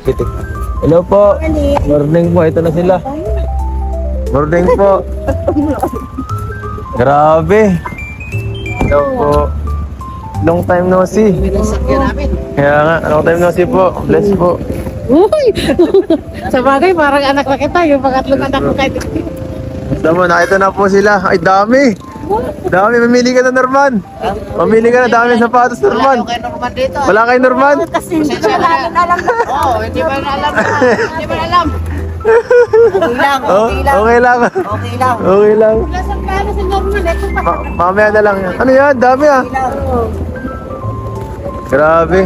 Pitik. Hello po. Morning po. Ito na sila. Morning po. Grabe. Hello po. Long time no see. Kaya nga, long time no see po. Bless po. Uy! Sa bagay, parang anak na kita. Yung pangatlong anak ko kahit Basta mo, nakita na po sila. Ay, dami. Dami, mamili ka na, Norman. Mamili ka na, dami ng sapatos, Norman. Kay Norman dito. Wala kay Norman. kasi hindi ko namin alam. Oo, hindi ba alam? Hindi ba alam? Okay lang, Oh, okay lang. okay lang. Okay lang. Okay lang. Lasang kano si Norman. Ito pa. Mamaya na lang yan. Ano yan? Dami ah. Grabe.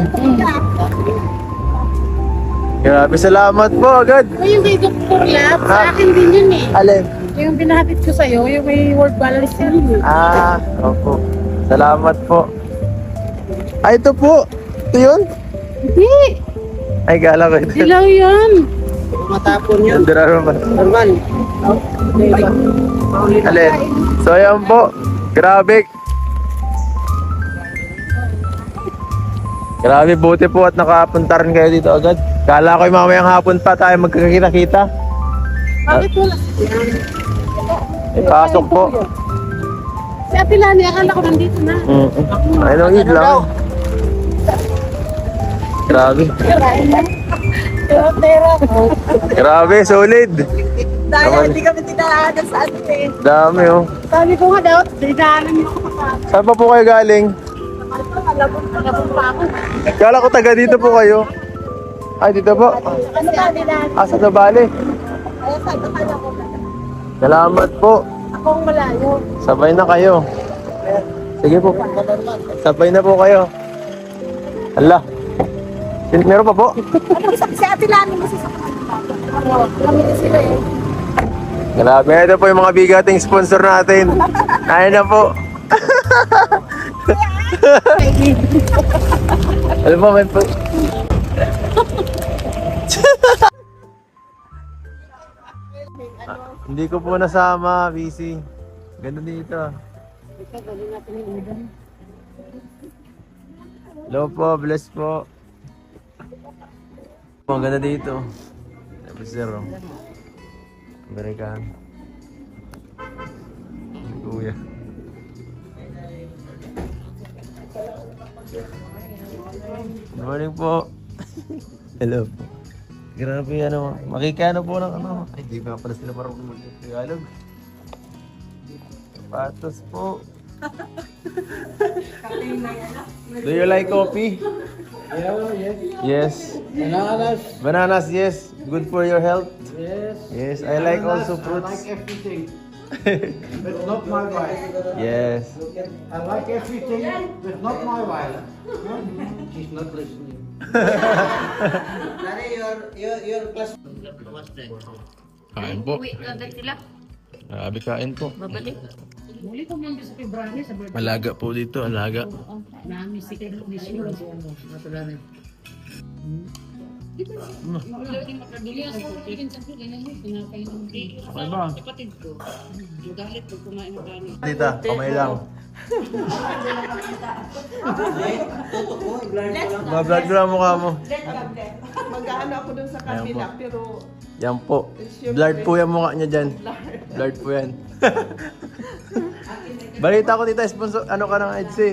Grabe, salamat po agad. Yung kay Dr. Lab, sa Ah. akin din yun eh. Alin? Yung binahatid ko sa'yo, yung may word balance yun. Ah, opo. Salamat po. Ay, ito po. Ito yun? Hindi. Ay, gala ko ito. Dilaw yan. Matapon yun. Ganda naman. Norman. Alin? So, ayan po. Grabe. Grabe, buti po at nakapunta rin kayo dito agad. Kala ko yung mamayang hapon pa tayo magkakita-kita. Bakit wala? Pasok po. Si Ate Lani, akala ko nandito na. Ayun ang eat lang. Grabe. Pera mo. Grabe, solid. Dahil hindi kami tinaanan sa ano eh. Dami oh. Sabi ko nga daw, dinaanan niyo ako pa. Saan pa po kayo galing? Nagabong pa ako. Kala ko taga dito po kayo. Ay, dito po. Ano ba dinaanan? Ah, sa Nubali. Ay, sabi ko na ako. Salamat po. Akong malayo. Sabay na kayo. Sige po. Sabay na po kayo. Ala. Meron pa po? Ano si Ate Lani mo sa kami na sila eh. Grabe. Ito po yung mga bigating sponsor natin. Ayun na po. Alam mo, may po. Hindi ko po nasama, busy. Ganda dito. Hello po, bless po. Ang ganda dito. Tapos zero. Amerikan. Kuya. Good morning po. Hello po. Grabe ano, makikano po ng ano. Ay, di ba pala sila marunong mag-Tagalog. Sapatos po. Do you like coffee? Yes. Bananas. Bananas, yes. Good for your health. Yes. Yes, I like also fruits. Everything. But not my wife. Yes. I like everything, but not my wife. She's not listening. Daddy, your class. Kain po. Uwi na agad sila. Grabe kain po. Babalik. Muli ko mong sa February sa birthday. Alaga po dito, alaga. Namin si Kay Luis yun. Okay ba? Kapatid ko. Galit pag kumain ng kanin. Tita, kamay lang. Mablad ko lang mukha mo. Mag-ano ako dun sa kabila, pero Yan po. Blurred po yung mukha niya dyan. Blurred po yan. Balita ko tita, sponsor, ano ka ng EDSE?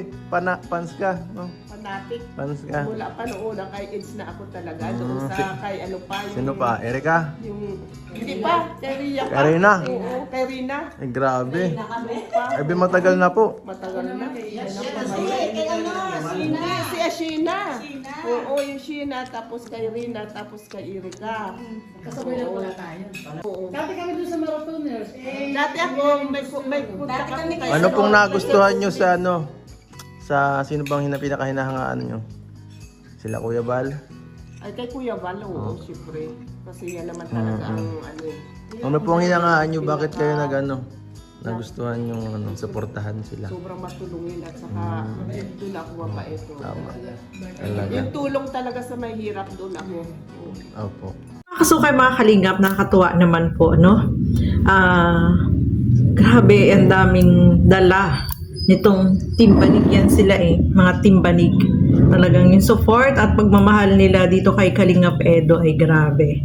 Pans ka, no? fanatic. Pans ka. Mula pa noon, kay AIDS na ako talaga. Doon sa kay ano pa. Yung, Sino pa? Erika? Yung, hindi pa, kay Ria pa. Kay Rina? Oo, kay Rina. Ay, grabe. Pa. Ay, matagal na po. Matagal na. Hindi, si Ashina. Oo, yung Sheena, tapos kay Rina, tapos kay Erika. Kasabay lang pala tayo. Oo. Dati kami doon sa Marathoners. Dati ako, may punta kami kay Ano pong nagustuhan nyo sa ano? Sa sino bang pinakahinahangaan nyo? Sila Kuya Bal? Ay, kay Kuya Val, oo, syempre. Kasi yan naman talaga ang ano eh. Ano pong hinahangaan nyo? Bakit kayo nagustuhan yung suportahan sila? Sobrang matulungin at saka doon ako mapaito. Tama. Talaga. Yung tulong talaga sa may hirap doon ako. Opo. So kay mga kalingap, nakakatuwa naman po, no? Grabe, ang daming dala nitong timbanig yan sila eh, mga timbanig. Talagang yung support at pagmamahal nila dito kay Kalingap Edo ay grabe.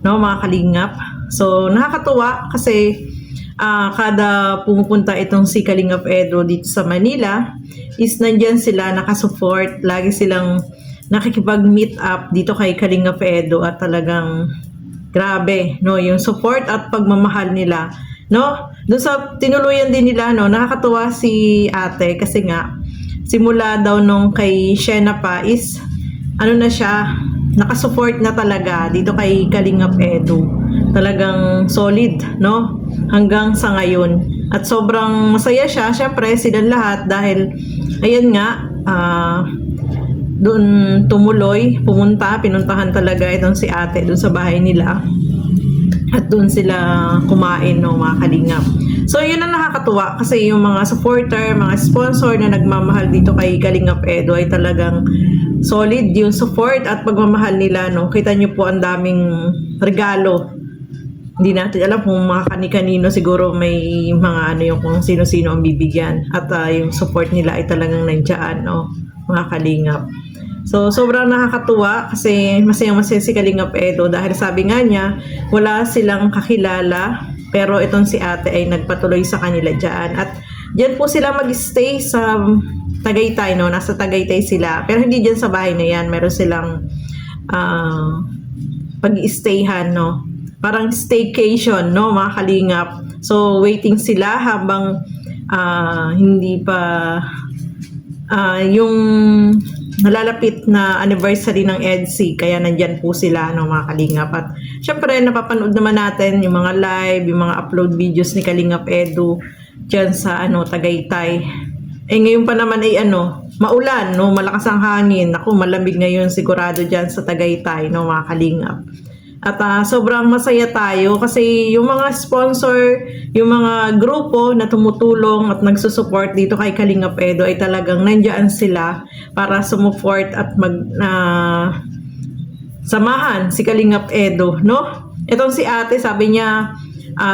No, mga Kalingap. So, nakakatuwa kasi kada pumupunta itong si Kalingap Edo dito sa Manila is nandyan sila nakasupport. Lagi silang nakikipag-meet up dito kay Kalingap Edo at talagang grabe, no, yung support at pagmamahal nila. No, doon sa tinuluyan din nila, no, nakakatuwa si ate kasi nga simula daw nung kay Shena pa is ano na siya, nakasupport na talaga dito kay Kalingap Edo. Talagang solid, no, hanggang sa ngayon. At sobrang masaya siya, syempre silang lahat dahil ayan nga, doon tumuloy, pinuntahan talaga itong si ate doon sa bahay nila. At doon sila kumain, no, mga Kalingap. So, yun ang nakakatuwa kasi yung mga supporter, mga sponsor na nagmamahal dito kay Kalingap Edo ay talagang solid yung support at pagmamahal nila, no. Kita nyo po ang daming regalo. Hindi natin alam kung mga kani-kanino, siguro may mga ano yung kung sino-sino ang bibigyan. At yung support nila ay talagang nandiyan, no, mga Kalingap. So, sobrang nakakatuwa kasi masayang-masaya si Kalingap Edo dahil sabi nga niya, wala silang kakilala pero itong si ate ay nagpatuloy sa kanila dyan. At dyan po sila mag-stay sa Tagaytay, no? Nasa Tagaytay sila. Pero hindi dyan sa bahay na yan. Meron silang pag-stayhan, no? Parang staycation, no, mga Kalingap. So, waiting sila habang hindi pa yung nalalapit na anniversary ng EDC, kaya nandyan po sila, no, mga Kalingap. At syempre napapanood naman natin yung mga live, yung mga upload videos ni Kalingap Edo dyan sa Tagaytay. Ngayon pa naman ay maulan, no, malakas ang hangin. Ako, malamig ngayon sigurado dyan sa Tagaytay, no, mga Kalingap. At sobrang masaya tayo kasi yung mga sponsor, yung mga grupo na tumutulong at nagsusupport dito kay Kalingap Edo ay talagang nandiyan sila para sumuport at samahan si Kalingap Edo, no? Itong si ate, sabi niya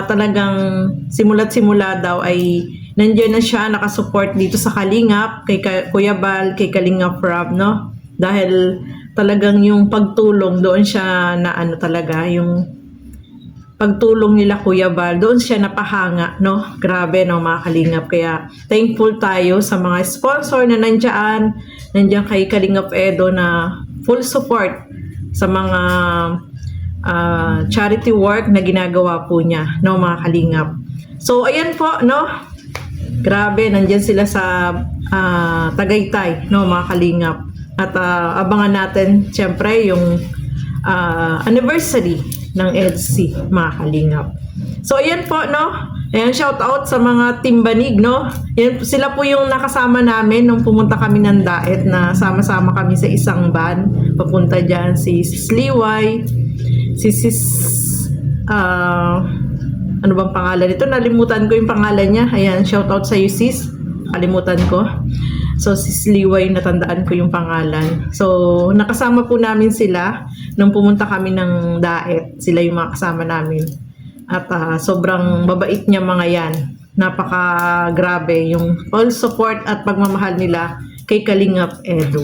talagang simula't simula daw ay nandiyan na siya nakasupport dito sa Kalingap, kay Kuya Bal, kay Kalingap Rob, no? Dahil talagang yung pagtulong doon siya na talaga, yung pagtulong nila Kuya Bal, doon siya napahanga, no? Grabe, no, mga Kalingap. Kaya thankful tayo sa mga sponsor na nandiyan kay Kalingap Edo na full support sa mga charity work na ginagawa po niya, no, mga Kalingap. So, ayan po, no? Grabe, nandiyan sila sa Tagaytay, no, mga Kalingap. At abangan natin, syempre, yung anniversary ng EDC, mga Kalingap. So, ayan po, no? Ayan, shout out sa mga Team Banig, no? Yan, sila po yung nakasama namin nung pumunta kami ng Daet na sama-sama kami sa isang van. Papunta dyan si Sis Liway, si Sis... ano bang pangalan nito? Nalimutan ko yung pangalan niya. Ayan, shout out sa iyo, Sis. Kalimutan ko. So, Sis Liway, natandaan ko yung pangalan. So, nakasama po namin sila nung pumunta kami ng Daet. Sila yung mga kasama namin. At sobrang babait niya mga yan. Napaka-grabe yung all support at pagmamahal nila kay Kalingap Edo.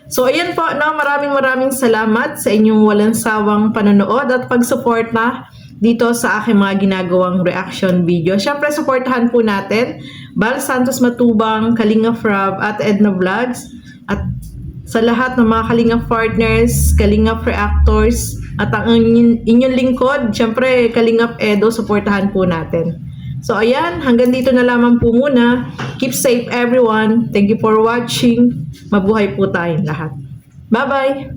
So, ayan po, no? Maraming salamat sa inyong walang sawang panonood at pag-support na dito sa aking mga ginagawang reaction video. Syempre, supportahan po natin Bal Santos Matubang, Kalingap Rob at Edna Vlogs. At sa lahat ng mga Kalingap partners, Kalingap reactors, at ang inyong lingkod, syempre, Kalingap Edo, supportahan po natin. So, ayan, hanggang dito na lamang po muna. Keep safe, everyone. Thank you for watching. Mabuhay po tayong lahat. Bye-bye!